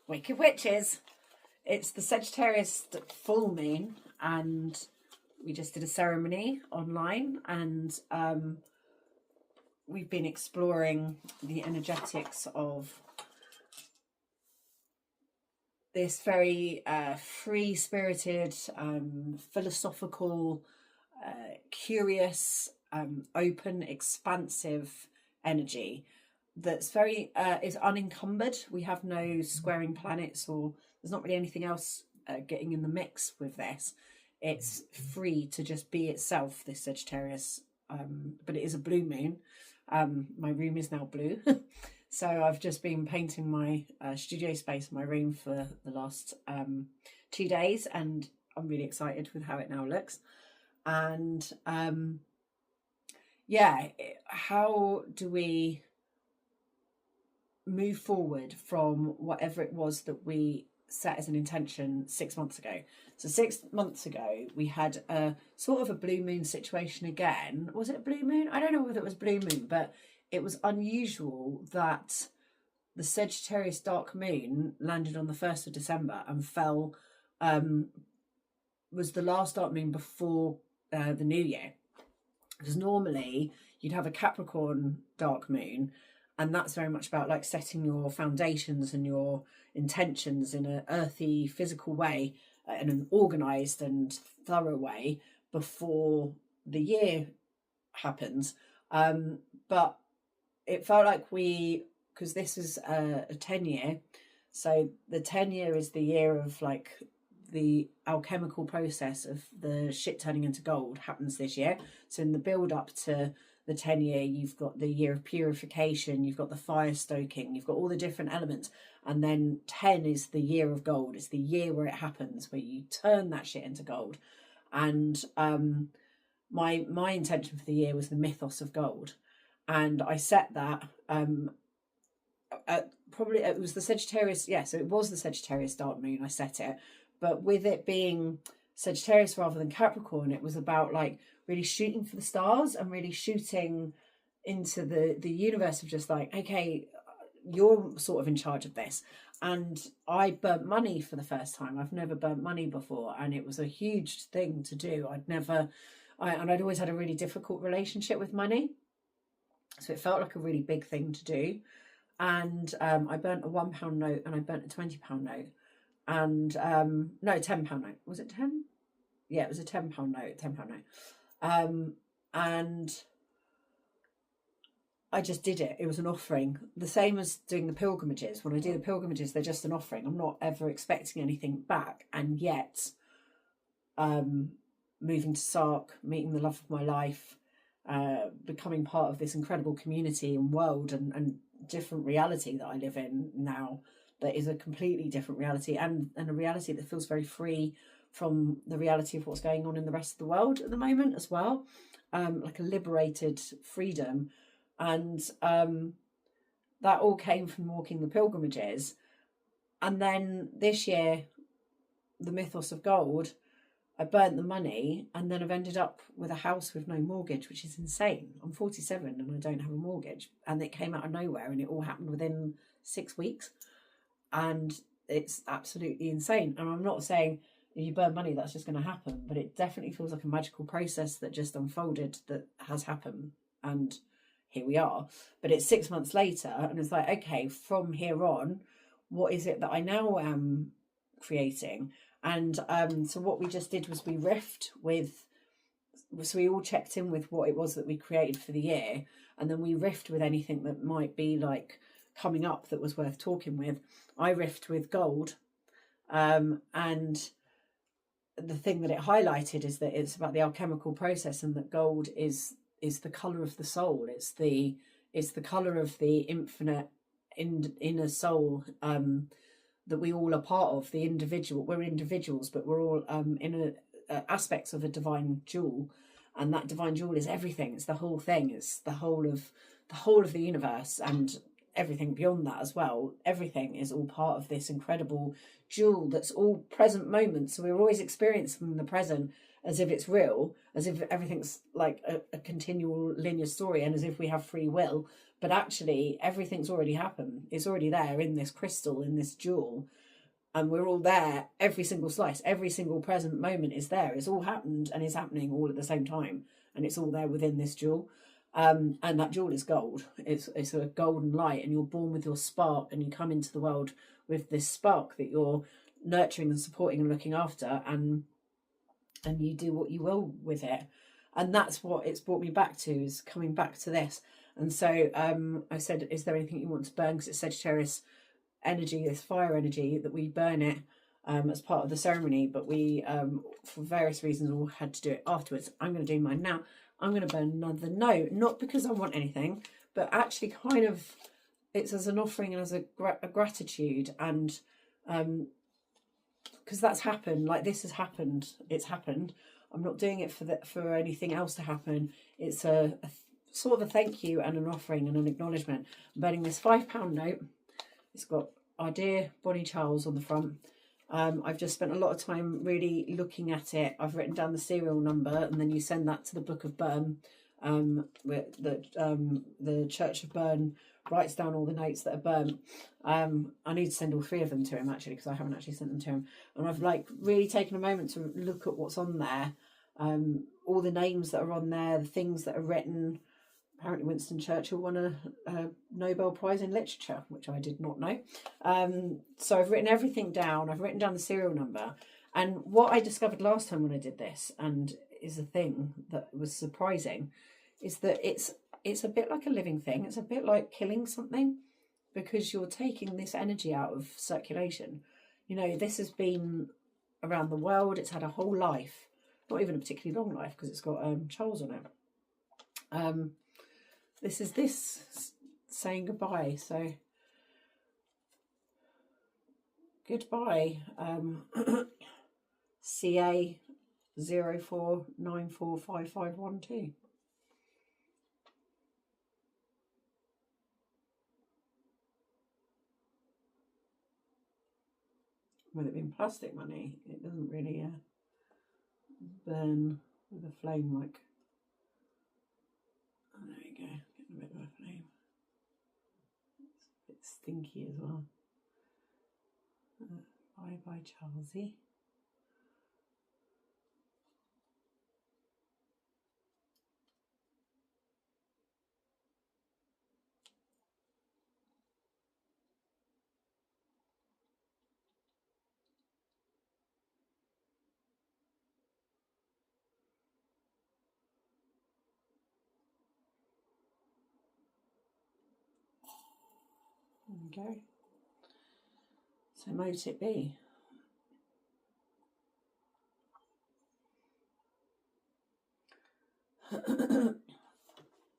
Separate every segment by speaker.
Speaker 1: Wicked Witches. It's the Sagittarius full moon, and we just did a ceremony online, and we've been exploring the energetics of this very free-spirited, philosophical, curious, open, expansive energy that's very is unencumbered. We have no squaring planets, or there's not really anything else getting in the mix with this. It's free to just be itself, this Sagittarius, but it is a blue moon. My room is now blue. So I've just been painting my studio space in my room for the last 2 days, and I'm really excited with how it now looks. And yeah, how do we move forward from whatever it was that we set as an intention 6 months ago? So 6 months ago we had a sort of a blue moon situation again. Was it a blue moon? I don't know whether it was blue moon, but it was unusual that the Sagittarius dark moon landed on the 1st of December and fell, was the last dark moon before the new year. Because normally you'd have a Capricorn dark moon, and that's very much about like setting your foundations and your intentions in an earthy, physical way, in an organised and thorough way before the year happens. But it felt like because this is a 10-year, so the 10-year is the year of like the alchemical process of the shit turning into gold happens this year. So in the build up to the 10-year, you've got the year of purification, you've got the fire stoking, you've got all the different elements, and then 10 is the year of gold. It's the year where it happens, where you turn that shit into gold. And my intention for the year was the mythos of gold, and I set that probably it was the Sagittarius. Yeah, so it was the Sagittarius dark moon. I set it, but with it being Sagittarius rather than Capricorn, it was about like really shooting for the stars and really shooting into the universe of just like, okay, you're sort of in charge of this. And I burnt money for the first time. I've never burnt money before, and it was a huge thing to do. I'd always had a really difficult relationship with money, so it felt like a really big thing to do. And I burnt a £1 note, and I burnt a £20 note, and no, £10 note. Was it 10? Yeah, it was a £10 note, £10 note. And I just did it. It was an offering. The same as doing the pilgrimages. When I do the pilgrimages, they're just an offering. I'm not ever expecting anything back. And yet, moving to Sark, meeting the love of my life, becoming part of this incredible community and world and different reality that I live in now, that is a completely different reality, and a reality that feels very free from the reality of what's going on in the rest of the world at the moment as well, like a liberated freedom. And that all came from walking the pilgrimages. And then this year, the mythos of gold, I burnt the money, and then I've ended up with a house with no mortgage, which is insane. I'm 47 and I don't have a mortgage, and it came out of nowhere, and it all happened within 6 weeks, and it's absolutely insane. And I'm not saying if you burn money that's just going to happen, but it definitely feels like a magical process that just unfolded, that has happened, and here we are. But it's 6 months later, and it's like, okay, from here on, what is it that I now am creating? And so what we just did was we riffed with, so we all checked in with what it was that we created for the year, and then we riffed with anything that might be like coming up that was worth talking with. I riffed with gold, and the thing that it highlighted is that it's about the alchemical process, and that gold is the color of the soul. It's the color of the infinite inner soul, that we all are part of. The individual, we're individuals, but we're all in aspects of a divine jewel, and that divine jewel is everything. It's the whole thing. It's the whole of the universe, and everything beyond that as well. Everything is all part of this incredible jewel that's all present moment. So we're always experiencing the present, as if it's real, as if everything's like a continual linear story, and as if we have free will. But actually, everything's already happened. It's already there in this crystal, in this jewel. And we're all there. Every single slice, every single present moment is there. It's all happened and is happening all at the same time. And it's all there within this jewel. And that jewel is gold. It's a golden light. And you're born with your spark, and you come into the world with this spark that you're nurturing and supporting and looking after. And you do what you will with it. And that's what it's brought me back to, is coming back to this. And so I said, is there anything you want to burn? Because it's Sagittarius energy, this fire energy, that we burn it as part of the ceremony. But we, for various reasons, all had to do it afterwards. I'm going to do mine now. I'm going to burn another note, not because I want anything, but actually kind of it's as an offering and as a gratitude. And because that's happened, like this has happened, it's happened. I'm not doing it for anything else to happen. It's a sort of a thank you and an offering and an acknowledgement. I'm burning this £5 note. It's got our dear Bonnie Charles on the front. I've just spent a lot of time really looking at it. I've written down the serial number, and then you send that to the Book of Bern. The Church of Bern writes down all the notes that are burnt. I need to send all 3 of them to him, actually, because I haven't actually sent them to him. And I've like really taken a moment to look at what's on there. All the names that are on there, the things that are written. Apparently Winston Churchill won a Nobel Prize in Literature, which I did not know. So I've written everything down. I've written down the serial number. And what I discovered last time when I did this, and is a thing that was surprising, is that it's a bit like a living thing. It's a bit like killing something, because you're taking this energy out of circulation. You know, this has been around the world. It's had a whole life, not even a particularly long life, because it's got Charles on it. This is this saying goodbye. So goodbye, CA 04945512. With it being plastic money, it doesn't really burn with a flame like. Oh, there you go, getting a bit of a flame. It's a bit stinky as well. Bye bye, Charlesy. There we go. So mote it be.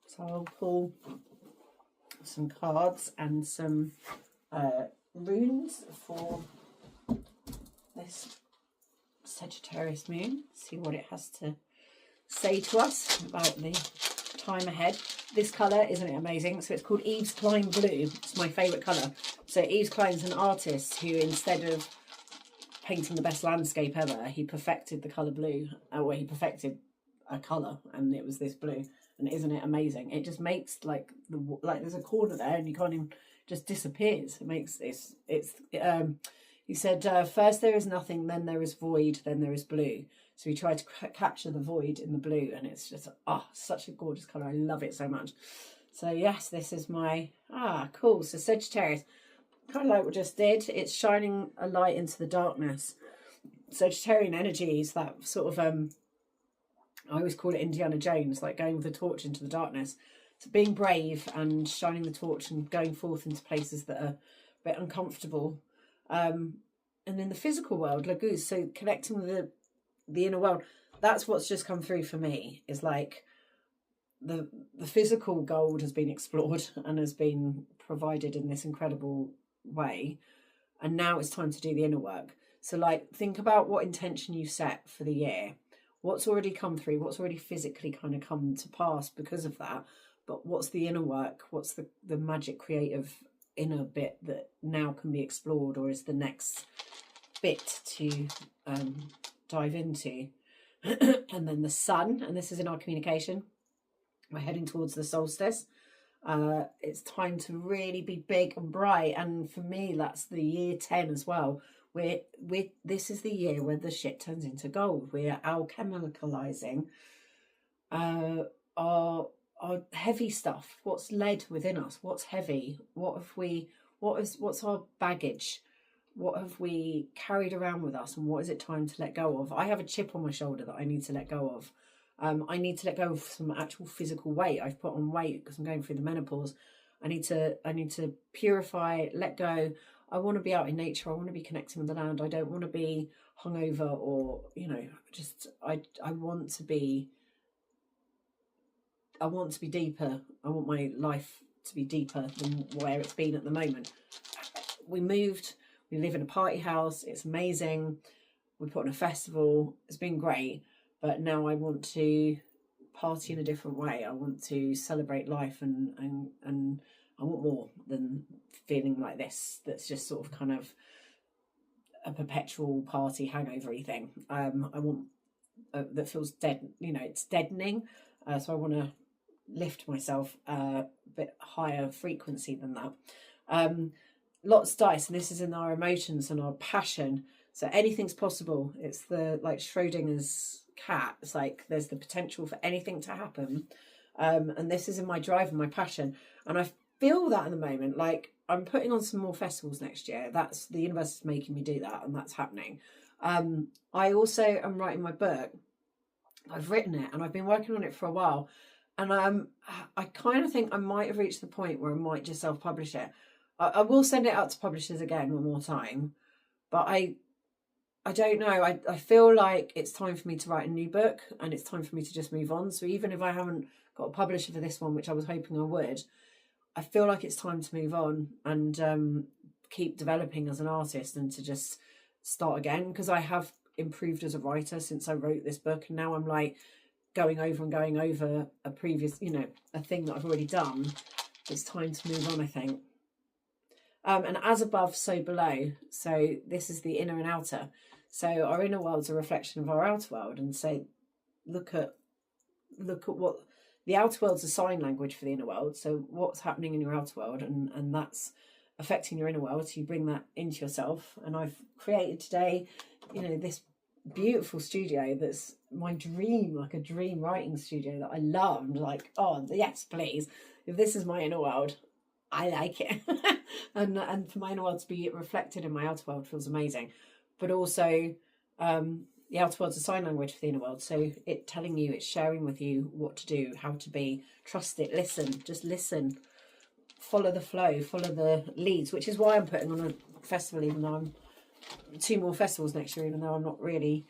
Speaker 1: So I'll pull some cards and some runes for this Sagittarius moon. See what it has to say to us about the time ahead. This colour, isn't it amazing? So it's called Yves Klein Blue. It's my favourite colour. So Yves Klein's an artist who, instead of painting the best landscape ever, he perfected the colour blue. Well, he perfected a colour, and it was this blue. And isn't it amazing? It just makes like there's a corner there, and you can't even, just disappears. It makes this. He said, first there is nothing, then there is void, then there is blue. So he tried to capture the void in the blue, and it's just, such a gorgeous colour. I love it so much. So yes, this is my, cool. So Sagittarius, kind of like we just did, it's shining a light into the darkness. Sagittarian energy is that sort of, I always call it Indiana Jones, like going with a torch into the darkness. So being brave and shining the torch and going forth into places that are a bit uncomfortable. And in the physical world, Laguz, so connecting with the inner world, that's what's just come through for me, is like the physical gold has been explored and has been provided in this incredible way, and now it's time to do the inner work. So like, think about what intention you set for the year, what's already come through, what's already physically kind of come to pass because of that, but what's the inner work, what's the magic creative inner bit that now can be explored, or is the next bit to dive into. And then the sun, and this is in our communication. We're heading towards the solstice. It's time to really be big and bright. And for me, that's the year 10 as well. This is the year where the shit turns into gold. We're alchemicalizing our heavy stuff. What's lead within us? What's heavy? What's our baggage? What have we carried around with us, and what is it time to let go of? I have a chip on my shoulder that I need to let go of. I need to let go of some actual physical weight. I've put on weight because I'm going through the menopause. I need to purify, let go. I want to be out in nature. I want to be connecting with the land. I don't want to be hungover or, just I want to be deeper. I want my life to be deeper than where it's been at the moment. We moved. We live in a party house. It's amazing. We put on a festival. It's been great. But now I want to party in a different way. I want to celebrate life and I want more than feeling like this. That's just sort of kind of a perpetual party hangover-y thing. I want that feels dead. It's deadening. So I want to lift myself a bit higher frequency than that. Lots of dice, and this is in our emotions and our passion. So anything's possible. It's like Schrodinger's cat. It's like there's the potential for anything to happen. And this is in my drive and my passion. And I feel that at the moment. Like I'm putting on some more festivals next year. That's the universe is making me do that, and that's happening. I also am writing my book. I've written it and I've been working on it for a while. And I kind of think I might have reached the point where I might just self-publish it. I will send it out to publishers again one more time, but I don't know. I feel like it's time for me to write a new book, and it's time for me to just move on. So even if I haven't got a publisher for this one, which I was hoping I would, I feel like it's time to move on and keep developing as an artist and to just start again, because I have improved as a writer since I wrote this book, and now I'm like going over a previous, a thing that I've already done. It's time to move on, I think. And as above, so below. So this is the inner and outer. So our inner world's a reflection of our outer world. And so look at what the outer world's a sign language for the inner world. So what's happening in your outer world, and that's affecting your inner world. So you bring that into yourself. And I've created today, this beautiful studio that's my dream, like a dream writing studio that I love. Like, oh yes, please. If this is my inner world, I like it. and for my inner world to be reflected in my outer world feels amazing. But also the outer world's a sign language for the inner world. So it's sharing with you what to do, how to be. Trust it, listen, just listen. Follow the flow, follow the leads, which is why I'm putting on a festival, even though I'm 2 more festivals next year, even though I'm not really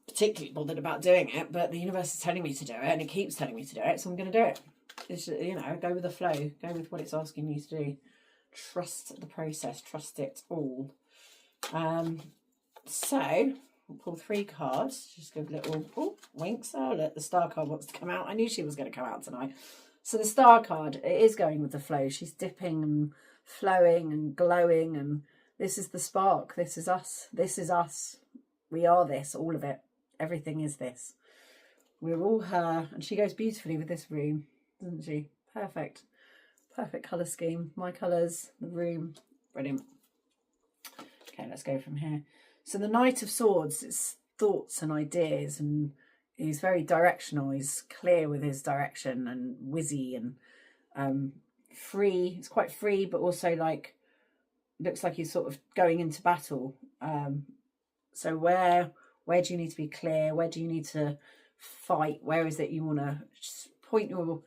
Speaker 1: particularly bothered about doing it. But the universe is telling me to do it, and it keeps telling me to do it, so I'm going to do it. It's, go with the flow, go with what it's asking you to do. Trust the process, trust it all. So we'll pull 3 cards, just give a little winks. Oh look, the star card wants to come out. I knew she was going to come out tonight. So the star card, it is going with the flow. She's dipping and flowing and glowing, and this is the spark. This is us. This is us. We are this, all of it. Everything is this. We're all her, and she goes beautifully with this room, doesn't she? Perfect colour scheme. My colours, the room, brilliant. Okay, let's go from here. So the Knight of Swords, it's thoughts and ideas, and he's very directional. He's clear with his direction and whizzy and free. He's quite free, but also like looks like he's sort of going into battle. So where do you need to be clear? Where do you need to fight? Where is it you want to point your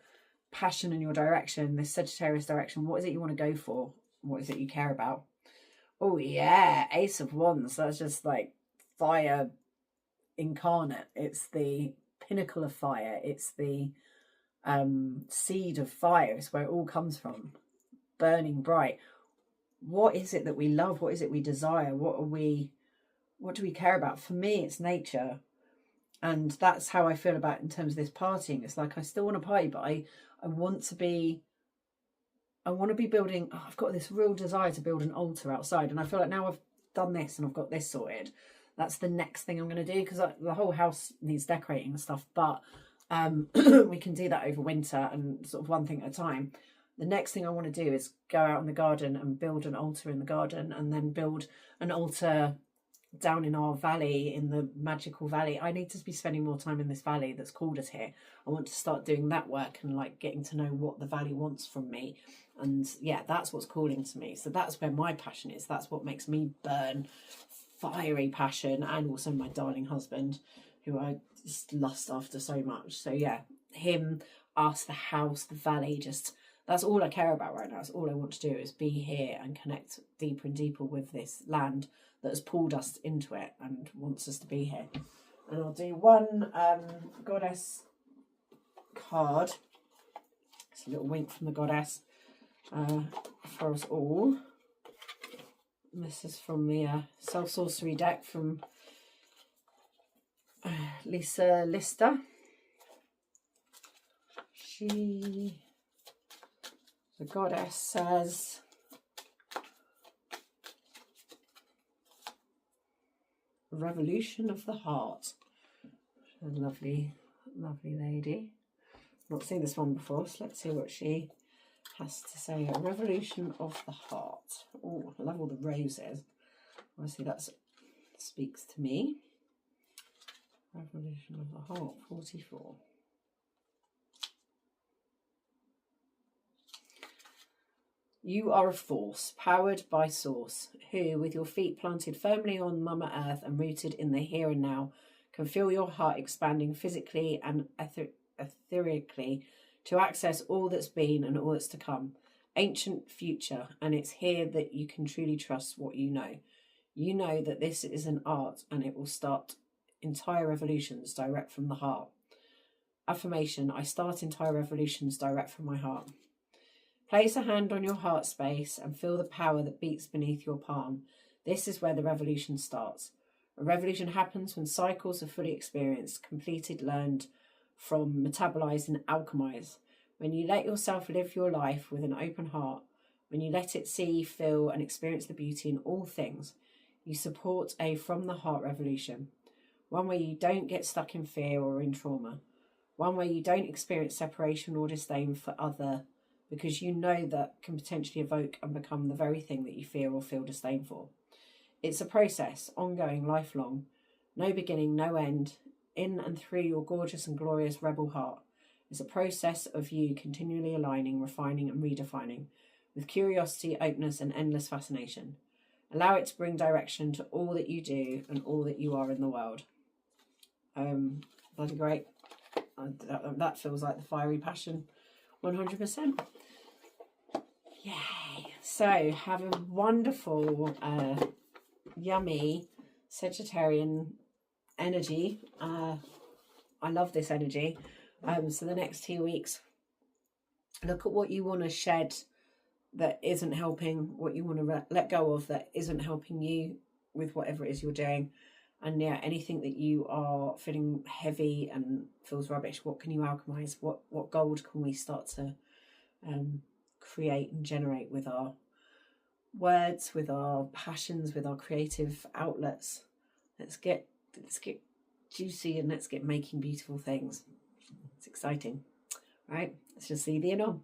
Speaker 1: passion and your direction, this Sagittarius direction? What is it you want to go for? What is it you care about? Oh yeah, Ace of Wands. That's just like fire incarnate. It's the pinnacle of fire. It's the seed of fire. It's where it all comes from. Burning bright. What is it that we love? What is it we desire? What do we care about? For me, it's nature. And that's how I feel about it in terms of this partying. It's like I still want to party, but I want to be building. I've got this real desire to build an altar outside, and I feel like now I've done this and I've got this sorted, That's the next thing I'm going to do, because the whole house needs decorating and stuff, but we can do that over winter and sort of one thing at a time. The next thing I want to do is go out in the garden and build an altar in the garden, and then build an altar down in our valley, in the magical valley. I need to be spending more time in this valley that's called us here. I want to start doing that work and like getting to know what the valley wants from me. And yeah, that's what's calling to me. So that's where my passion is. That's what makes me burn fiery passion, and also my darling husband, who I just lust after so much. So yeah, him, us, the house, the valley, just that's all I care about right now. That's all I want to do, is be here and connect deeper and deeper with this land that has pulled us into it and wants us to be here. And I'll do one goddess card. It's a little wink from the goddess for us all. And this is from the Self Sorcery deck from Lisa Lister. The goddess says, revolution of the heart. A lovely, lovely lady. Not seen this one before, so let's see what she has to say. A revolution of the heart. Oh, I love all the roses. Obviously that speaks to me. Revolution of the heart, 44. You are a force, powered by source, who, with your feet planted firmly on Mama Earth and rooted in the here and now, can feel your heart expanding physically and etherically to access all that's been and all that's to come, ancient future, and it's here that you can truly trust what you know. You know that this is an art and it will start entire revolutions direct from the heart. Affirmation, I start entire revolutions direct from my heart. Place a hand on your heart space and feel the power that beats beneath your palm. This is where the revolution starts. A revolution happens when cycles are fully experienced, completed, learned from, metabolized and alchemized. When you let yourself live your life with an open heart, when you let it see, feel and experience the beauty in all things, you support a from the heart revolution. One where you don't get stuck in fear or in trauma. One where you don't experience separation or disdain for other, because you know that can potentially evoke and become the very thing that you fear or feel disdain for. It's a process, ongoing, lifelong, no beginning, no end, in and through your gorgeous and glorious rebel heart. It's a process of you continually aligning, refining and redefining with curiosity, openness and endless fascination. Allow it to bring direction to all that you do and all that you are in the world. Bloody great. That feels like the fiery passion, 100%. Yay. So have a wonderful, yummy Sagittarian energy. I love this energy. So the next 2 weeks, look at what you want to shed that isn't helping, what you want to let go of that isn't helping you with whatever it is you're doing. And yeah, anything that you are feeling heavy and feels rubbish, what can you alchemize? What gold can we start to create and generate with our words, with our passions, with our creative outlets? Let's get juicy and let's get making beautiful things. It's exciting, right? Let's just see the and on.